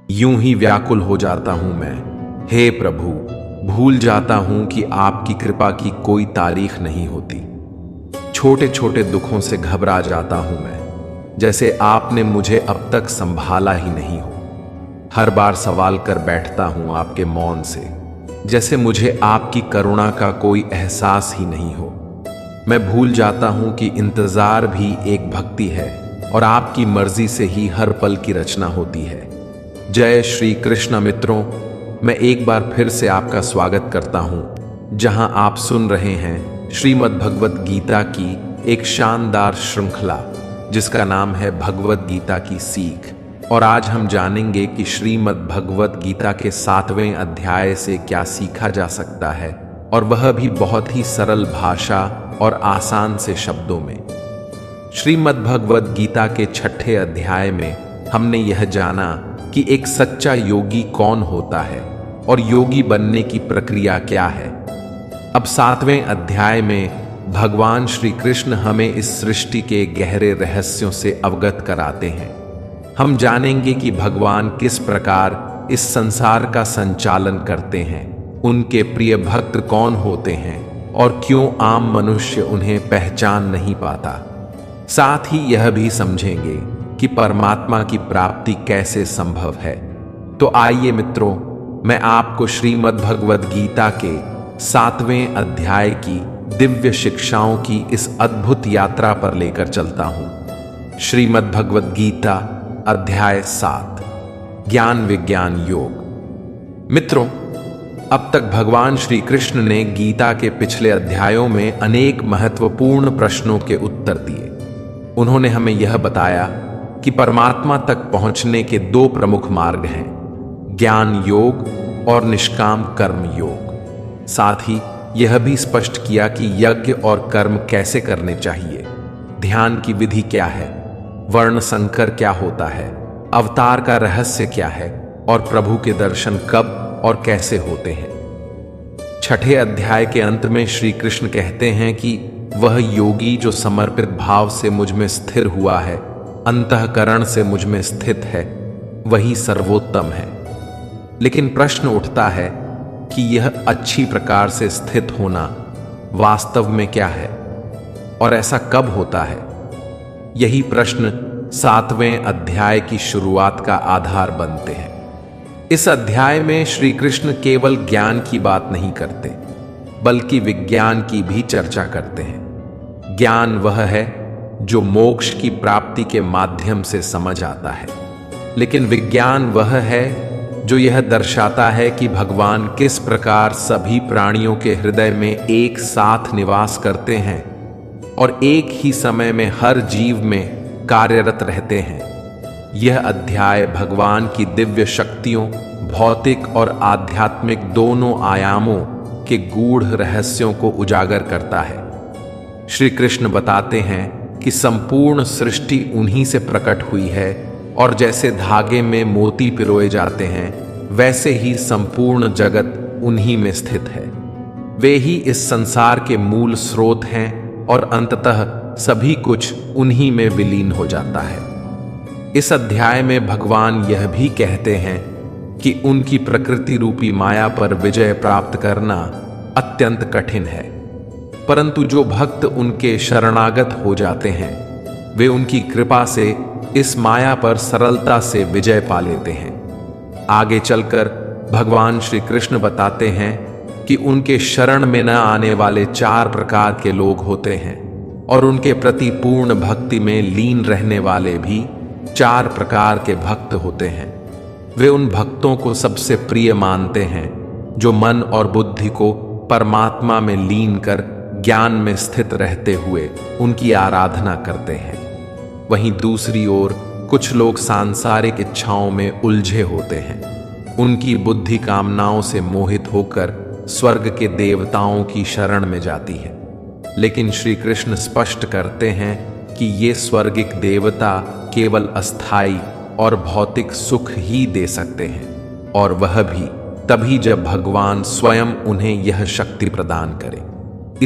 यूं ही व्याकुल हो जाता हूं मैं। हे प्रभु, भूल जाता हूं कि आपकी कृपा की कोई तारीख नहीं होती। छोटे छोटे दुखों से घबरा जाता हूं मैं, जैसे आपने मुझे अब तक संभाला ही नहीं हो। हर बार सवाल कर बैठता हूं आपके मौन से, जैसे मुझे आपकी करुणा का कोई एहसास ही नहीं हो। मैं भूल जाता हूं कि इंतजार भी एक भक्ति है और आपकी मर्जी से ही हर पल की रचना होती है। जय श्री कृष्ण। मित्रों, मैं एक बार फिर से आपका स्वागत करता हूं, जहां आप सुन रहे हैं श्रीमद् भगवत गीता की एक शानदार श्रृंखला, जिसका नाम है भगवत गीता की सीख। और आज हम जानेंगे कि श्रीमद् भगवत गीता के 7वें अध्याय से क्या सीखा जा सकता है, और वह भी बहुत ही सरल भाषा और आसान से शब्दों में। श्रीमद् भगवत गीता के 6ठे अध्याय में हमने यह जाना कि एक सच्चा योगी कौन होता है और योगी बनने की प्रक्रिया क्या है। अब 7वें अध्याय में भगवान श्री कृष्ण हमें इस सृष्टि के गहरे रहस्यों से अवगत कराते हैं। हम जानेंगे कि भगवान किस प्रकार इस संसार का संचालन करते हैं, उनके प्रिय भक्त कौन होते हैं और क्यों आम मनुष्य उन्हें पहचान नहीं पाता। साथ ही यह भी समझेंगे कि परमात्मा की प्राप्ति कैसे संभव है। तो आइए मित्रों, मैं आपको श्रीमद् भगवत गीता के 7वें अध्याय की दिव्य शिक्षाओं की इस अद्भुत यात्रा पर लेकर चलता हूं। श्रीमद् भगवत गीता अध्याय 7, ज्ञान विज्ञान योग। मित्रों, अब तक भगवान श्री कृष्ण ने गीता के पिछले अध्यायों में अनेक महत्वपूर्ण प्रश्नों के उत्तर दिए। उन्होंने हमें यह बताया कि परमात्मा तक पहुंचने के 2 प्रमुख मार्ग हैं, ज्ञान योग और निष्काम कर्म योग। साथ ही यह भी स्पष्ट किया कि यज्ञ और कर्म कैसे करने चाहिए, ध्यान की विधि क्या है, वर्ण संकर क्या होता है, अवतार का रहस्य क्या है और प्रभु के दर्शन कब और कैसे होते हैं। 6ठे अध्याय के अंत में श्री कृष्ण कहते हैं कि वह योगी जो समर्पित भाव से मुझ में स्थिर हुआ है, अंतःकरण से मुझ में स्थित है, वही सर्वोत्तम है। लेकिन प्रश्न उठता है कि यह अच्छी प्रकार से स्थित होना वास्तव में क्या है और ऐसा कब होता है। यही प्रश्न 7वें अध्याय की शुरुआत का आधार बनते हैं। इस अध्याय में श्री कृष्ण केवल ज्ञान की बात नहीं करते, बल्कि विज्ञान की भी चर्चा करते हैं। ज्ञान वह है जो मोक्ष की प्राप्ति के माध्यम से समझ आता है, लेकिन विज्ञान वह है जो यह दर्शाता है कि भगवान किस प्रकार सभी प्राणियों के हृदय में एक साथ निवास करते हैं और एक ही समय में हर जीव में कार्यरत रहते हैं। यह अध्याय भगवान की दिव्य शक्तियों, भौतिक और आध्यात्मिक दोनों आयामों के गूढ़ रहस्यों को उजागर करता है। श्री कृष्ण बताते हैं कि संपूर्ण सृष्टि उन्हीं से प्रकट हुई है, और जैसे धागे में मोती पिरोए जाते हैं, वैसे ही संपूर्ण जगत उन्हीं में स्थित है। वे ही इस संसार के मूल स्रोत हैं और अंततः सभी कुछ उन्हीं में विलीन हो जाता है। इस अध्याय में भगवान यह भी कहते हैं कि उनकी प्रकृति रूपी माया पर विजय प्राप्त करना अत्यंत कठिन है, परंतु जो भक्त उनके शरणागत हो जाते हैं, वे उनकी कृपा से इस माया पर सरलता से विजय पा लेते हैं। आगे चलकर भगवान श्री कृष्ण बताते हैं कि उनके शरण में न आने वाले 4 प्रकार के लोग होते हैं, और उनके प्रति पूर्ण भक्ति में लीन रहने वाले भी 4 प्रकार के भक्त होते हैं। वे उन भक्तों को सबसे प्रिय मानते हैं जो मन और बुद्धि को परमात्मा में लीन कर ज्ञान में स्थित रहते हुए उनकी आराधना करते हैं। वहीं दूसरी ओर कुछ लोग सांसारिक इच्छाओं में उलझे होते हैं। उनकी बुद्धि कामनाओं से मोहित होकर स्वर्ग के देवताओं की शरण में जाती है। लेकिन श्री कृष्ण स्पष्ट करते हैं कि ये स्वर्गिक देवता केवल अस्थाई और भौतिक सुख ही दे सकते हैं, और वह भी तभी जब भगवान स्वयं उन्हें यह शक्ति प्रदान करे।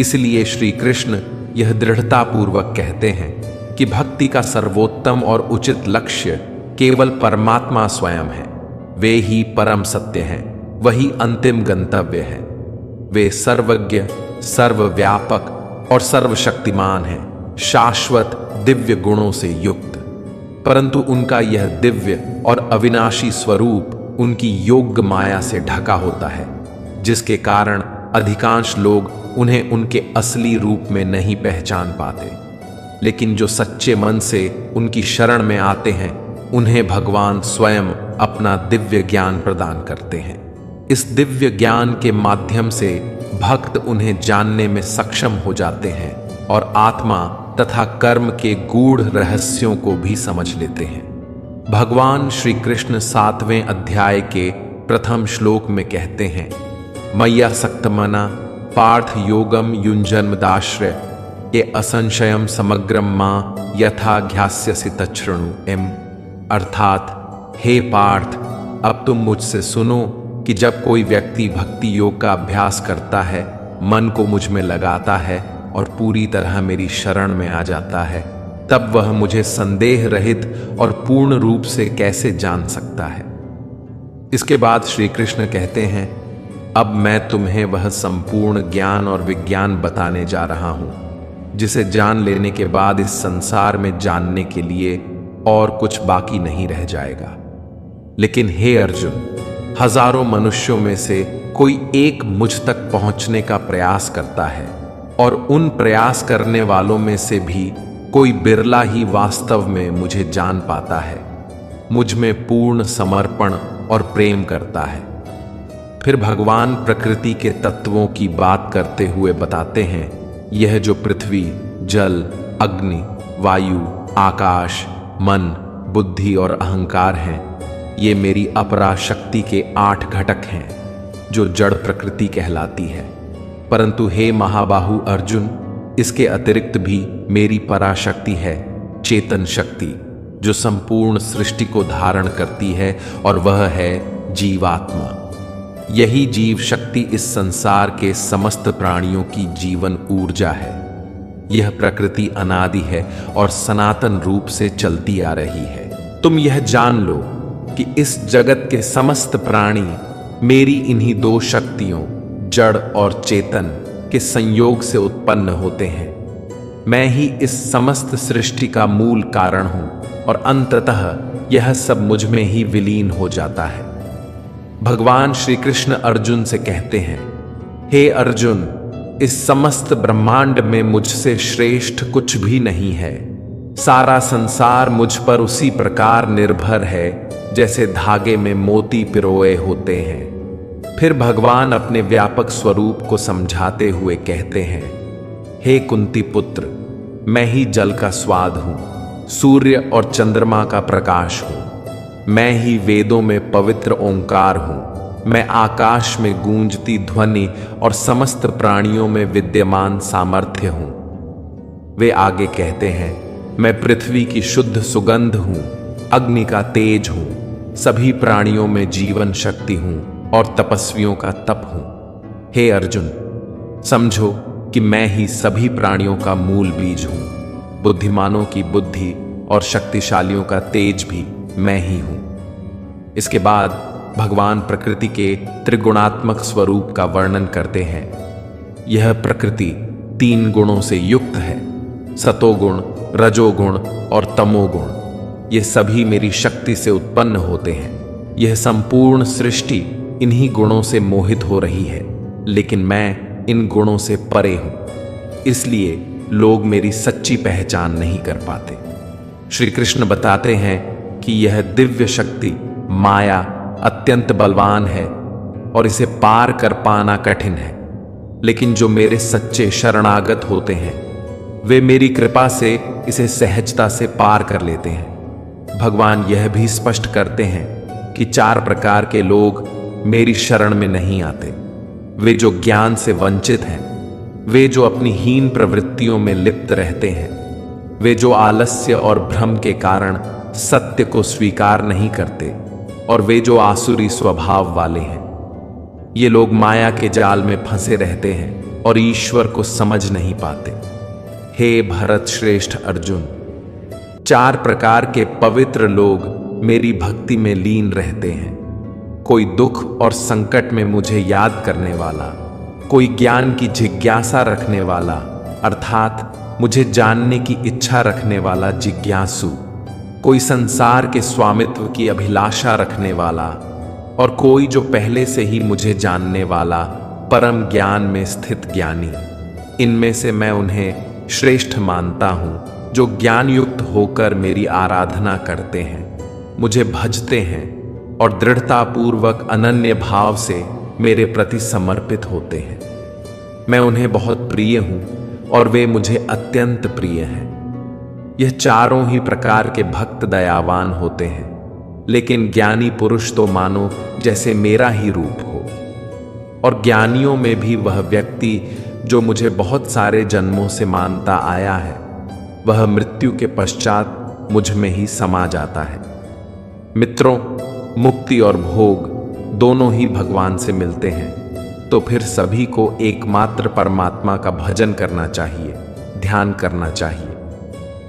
इसलिए श्री कृष्ण यह दृढ़तापूर्वक कहते हैं कि भक्ति का सर्वोत्तम और उचित लक्ष्य केवल परमात्मा स्वयं है। वे ही परम सत्य हैं, वही अंतिम गंतव्य है। वे सर्वज्ञ, सर्वव्यापक और सर्वशक्तिमान हैं, शाश्वत दिव्य गुणों से युक्त। परंतु उनका यह दिव्य और अविनाशी स्वरूप उनकी योग्य माया से ढका होता है, जिसके कारण अधिकांश लोग उन्हें उनके असली रूप में नहीं पहचान पाते। लेकिन जो सच्चे मन से उनकी शरण में आते हैं, उन्हें भगवान स्वयं अपना दिव्य ज्ञान प्रदान करते हैं। इस दिव्य ज्ञान के माध्यम से भक्त उन्हें जानने में सक्षम हो जाते हैं और आत्मा तथा कर्म के गूढ़ रहस्यों को भी समझ लेते हैं। भगवान श्री कृष्ण 7वें अध्याय के प्रथम श्लोक में कहते हैं, मय्या सक्तमना पार्थ योगम युञ्जन्मदाश्रय ये असंशयम समग्रम मां यथा ध्यास्यसि तच्छृणु एम। अर्थात, हे पार्थ, अब तुम मुझसे सुनो कि जब कोई व्यक्ति भक्ति योग का अभ्यास करता है, मन को मुझ में लगाता है और पूरी तरह मेरी शरण में आ जाता है, तब वह मुझे संदेह रहित और पूर्ण रूप से कैसे जान सकता है। इसके बाद श्री कृष्ण कहते हैं, अब मैं तुम्हें वह संपूर्ण ज्ञान और विज्ञान बताने जा रहा हूं, जिसे जान लेने के बाद इस संसार में जानने के लिए और कुछ बाकी नहीं रह जाएगा। लेकिन हे अर्जुन, हजारों मनुष्यों में से कोई एक मुझ तक पहुंचने का प्रयास करता है, और उन प्रयास करने वालों में से भी कोई बिरला ही वास्तव में मुझे जान पाता है, मुझ में पूर्ण समर्पण और प्रेम करता है। फिर भगवान प्रकृति के तत्वों की बात करते हुए बताते हैं, यह जो पृथ्वी, जल, अग्नि, वायु, आकाश, मन, बुद्धि और अहंकार हैं, ये मेरी अपरा शक्ति के 8 घटक हैं, जो जड़ प्रकृति कहलाती है। परंतु हे महाबाहु अर्जुन, इसके अतिरिक्त भी मेरी पराशक्ति है, चेतन शक्ति, जो संपूर्ण सृष्टि को धारण करती है, और वह है जीवात्मा। यही जीव शक्ति इस संसार के समस्त प्राणियों की जीवन ऊर्जा है। यह प्रकृति अनादि है और सनातन रूप से चलती आ रही है। तुम यह जान लो कि इस जगत के समस्त प्राणी मेरी इन्हीं 2 शक्तियों, जड़ और चेतन, के संयोग से उत्पन्न होते हैं। मैं ही इस समस्त सृष्टि का मूल कारण हूं, और अंततः यह सब मुझ में ही विलीन हो जाता है। भगवान श्री कृष्ण अर्जुन से कहते हैं, हे अर्जुन, इस समस्त ब्रह्मांड में मुझसे श्रेष्ठ कुछ भी नहीं है। सारा संसार मुझ पर उसी प्रकार निर्भर है जैसे धागे में मोती पिरोए होते हैं। फिर भगवान अपने व्यापक स्वरूप को समझाते हुए कहते हैं, हे कुंती पुत्र, मैं ही जल का स्वाद हूं, सूर्य और चंद्रमा का प्रकाश हूं। मैं ही वेदों में पवित्र ओंकार हूं। मैं आकाश में गूंजती ध्वनि और समस्त प्राणियों में विद्यमान सामर्थ्य हूं। वे आगे कहते हैं, मैं पृथ्वी की शुद्ध सुगंध हूं, अग्नि का तेज हूं, सभी प्राणियों में जीवन शक्ति हूं और तपस्वियों का तप हूं। हे अर्जुन, समझो कि मैं ही सभी प्राणियों का मूल बीज हूं। बुद्धिमानों की बुद्धि और शक्तिशालियों का तेज भी मैं ही हूं। इसके बाद भगवान प्रकृति के त्रिगुणात्मक स्वरूप का वर्णन करते हैं। यह प्रकृति 3 गुणों से युक्त है, सतोगुण, रजोगुण और तमोगुण। ये सभी मेरी शक्ति से उत्पन्न होते हैं। यह संपूर्ण सृष्टि इन्हीं गुणों से मोहित हो रही है, लेकिन मैं इन गुणों से परे हूं। इसलिए लोग मेरी सच्ची पहचान नहीं कर पाते। श्री कृष्ण बताते हैं कि यह दिव्य शक्ति माया अत्यंत बलवान है और इसे पार कर पाना कठिन है। लेकिन जो मेरे सच्चे शरणागत होते हैं, वे मेरी कृपा से इसे सहजता से पार कर लेते हैं। भगवान यह भी स्पष्ट करते हैं कि 4 प्रकार के लोग मेरी शरण में नहीं आते। वे जो ज्ञान से वंचित हैं, वे जो अपनी हीन प्रवृत्तियों में लिप्त रहते हैं, वे जो आलस्य और भ्रम के कारण सत्य को स्वीकार नहीं करते, और वे जो आसुरी स्वभाव वाले हैं। ये लोग माया के जाल में फंसे रहते हैं और ईश्वर को समझ नहीं पाते। हे भरत श्रेष्ठ अर्जुन, 4 प्रकार के पवित्र लोग मेरी भक्ति में लीन रहते हैं। कोई दुख और संकट में मुझे याद करने वाला, कोई ज्ञान की जिज्ञासा रखने वाला अर्थात मुझे जानने की इच्छा रखने वाला जिज्ञासु, कोई संसार के स्वामित्व की अभिलाषा रखने वाला, और कोई जो पहले से ही मुझे जानने वाला परम ज्ञान में स्थित ज्ञानी। इनमें से मैं उन्हें श्रेष्ठ मानता हूँ जो ज्ञान युक्त होकर मेरी आराधना करते हैं, मुझे भजते हैं और दृढ़तापूर्वक अनन्य भाव से मेरे प्रति समर्पित होते हैं। मैं उन्हें बहुत प्रिय हूँ और वे मुझे अत्यंत प्रिय हैं। यह चारों ही प्रकार के भक्त दयावान होते हैं, लेकिन ज्ञानी पुरुष तो मानो जैसे मेरा ही रूप हो। और ज्ञानियों में भी वह व्यक्ति जो मुझे बहुत सारे जन्मों से मानता आया है, वह मृत्यु के पश्चात मुझ में ही समा जाता है। मित्रों, मुक्ति और भोग दोनों ही भगवान से मिलते हैं, तो फिर सभी को एकमात्र परमात्मा का भजन करना चाहिए, ध्यान करना चाहिए।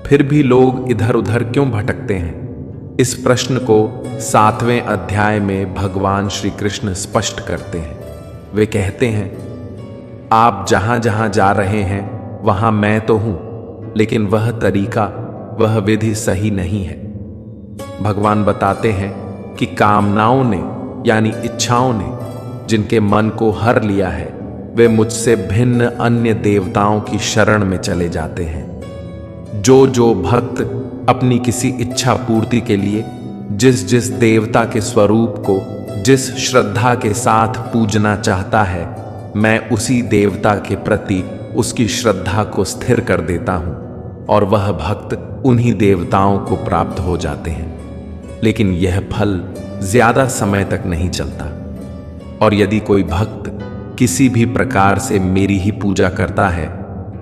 फिर भी लोग इधर उधर क्यों भटकते हैं? इस प्रश्न को 7वें अध्याय में भगवान श्री कृष्ण स्पष्ट करते हैं। वे कहते हैं, आप जहां जहां जा रहे हैं वहां मैं तो हूं, लेकिन वह तरीका, वह विधि सही नहीं है। भगवान बताते हैं कि कामनाओं ने यानी इच्छाओं ने जिनके मन को हर लिया है, वे मुझसे भिन्न अन्य देवताओं की शरण में चले जाते हैं। जो भक्त अपनी किसी इच्छा पूर्ति के लिए जिस जिस देवता के स्वरूप को जिस श्रद्धा के साथ पूजना चाहता है, मैं उसी देवता के प्रति उसकी श्रद्धा को स्थिर कर देता हूं और वह भक्त उन्हीं देवताओं को प्राप्त हो जाते हैं। लेकिन यह फल ज्यादा समय तक नहीं चलता। और यदि कोई भक्त किसी भी प्रकार से मेरी ही पूजा करता है,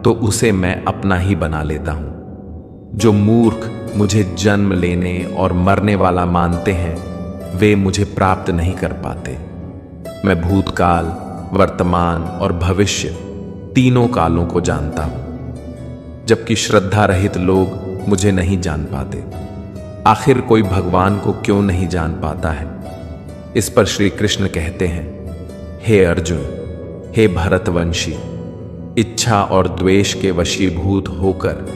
तो उसे मैं अपना ही बना लेता हूं। जो मूर्ख मुझे जन्म लेने और मरने वाला मानते हैं, वे मुझे प्राप्त नहीं कर पाते। मैं भूतकाल, वर्तमान और भविष्य तीनों कालों को जानता हूं, जबकि श्रद्धा रहित लोग मुझे नहीं जान पाते। आखिर कोई भगवान को क्यों नहीं जान पाता है? इस पर श्री कृष्ण कहते हैं, हे अर्जुन, हे भरतवंशी, इच्छा और द्वेष के वशीभूत होकर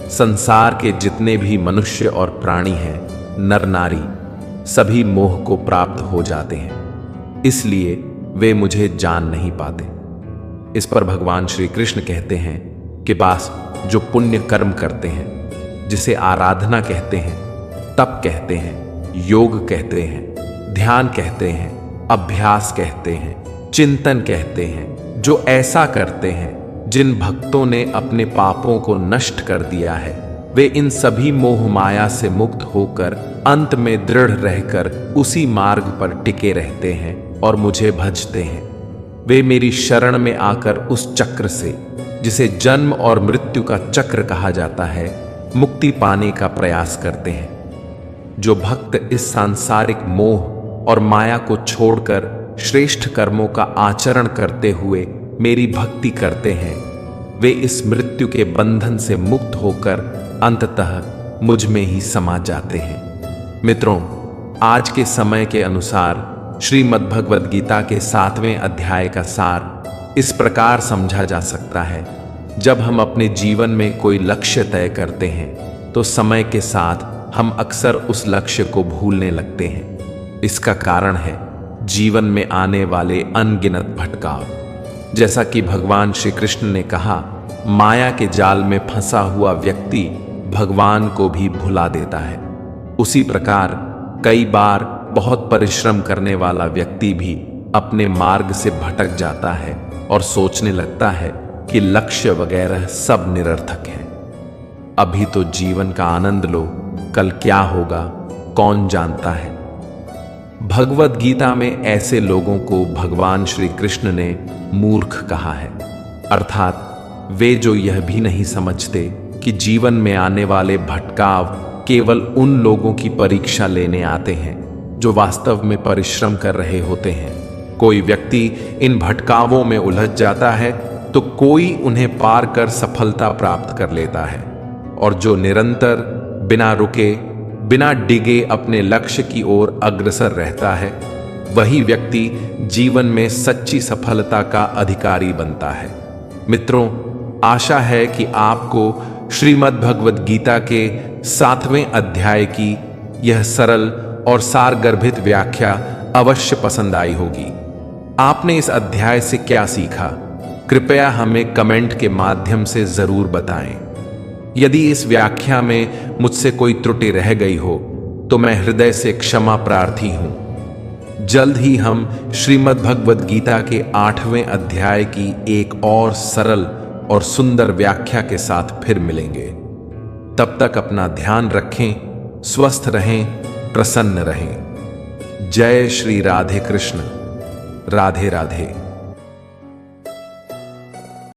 संसार के जितने भी मनुष्य और प्राणी हैं, नर नारी, सभी मोह को प्राप्त हो जाते हैं, इसलिए वे मुझे जान नहीं पाते। इस पर भगवान श्री कृष्ण कहते हैं कि बस जो पुण्य कर्म करते हैं, जिसे आराधना कहते हैं, तप कहते हैं, योग कहते हैं, ध्यान कहते हैं, अभ्यास कहते हैं, चिंतन कहते हैं, जो ऐसा करते हैं, जिन भक्तों ने अपने पापों को नष्ट कर दिया है, वे इन सभी मोह माया से मुक्त होकर अंत में दृढ़ रहकर उसी मार्ग पर टिके रहते हैं और मुझे भजते हैं। वे मेरी शरण में आकर उस चक्र से, जिसे जन्म और मृत्यु का चक्र कहा जाता है, मुक्ति पाने का प्रयास करते हैं। जो भक्त इस सांसारिक मोह और माया को छोड़कर श्रेष्ठ कर्मों का आचरण करते हुए मेरी भक्ति करते हैं, वे इस मृत्यु के बंधन से मुक्त होकर अंततः मुझ में ही समा जाते हैं। मित्रों, आज के समय के अनुसार श्रीमद् भगवद गीता के 7वें अध्याय का सार इस प्रकार समझा जा सकता है। जब हम अपने जीवन में कोई लक्ष्य तय करते हैं, तो समय के साथ हम अक्सर उस लक्ष्य को भूलने लगते हैं। इसका कारण है जीवन में आने वाले अनगिनत भटकाव। जैसा कि भगवान श्री कृष्ण ने कहा, माया के जाल में फंसा हुआ व्यक्ति भगवान को भी भुला देता है। उसी प्रकार कई बार बहुत परिश्रम करने वाला व्यक्ति भी अपने मार्ग से भटक जाता है और सोचने लगता है कि लक्ष्य वगैरह सब निरर्थक है। अभी तो जीवन का आनंद लो, कल क्या होगा कौन जानता है। भगवद गीता में ऐसे लोगों को भगवान श्री कृष्ण ने मूर्ख कहा है, अर्थात वे जो यह भी नहीं समझते कि जीवन में आने वाले भटकाव केवल उन लोगों की परीक्षा लेने आते हैं जो वास्तव में परिश्रम कर रहे होते हैं। कोई व्यक्ति इन भटकावों में उलझ जाता है तो कोई उन्हें पार कर सफलता प्राप्त कर लेता है, और जो निरंतर बिना रुके बिना डिगे अपने लक्ष्य की ओर अग्रसर रहता है, वही व्यक्ति जीवन में सच्ची सफलता का अधिकारी बनता है। मित्रों, आशा है कि आपको श्रीमद् भगवद गीता के 7वें अध्याय की यह सरल और सारगर्भित व्याख्या अवश्य पसंद आई होगी। आपने इस अध्याय से क्या सीखा? कृपया हमें कमेंट के माध्यम से जरूर बताएं। यदि इस व्याख्या में मुझसे कोई त्रुटि रह गई हो तो मैं हृदय से क्षमा प्रार्थी हूं। जल्द ही हम श्रीमद् भगवद गीता के 8वें अध्याय की एक और सरल और सुंदर व्याख्या के साथ फिर मिलेंगे। तब तक अपना ध्यान रखें, स्वस्थ रहें, प्रसन्न रहें। जय श्री राधे कृष्ण। राधे राधे।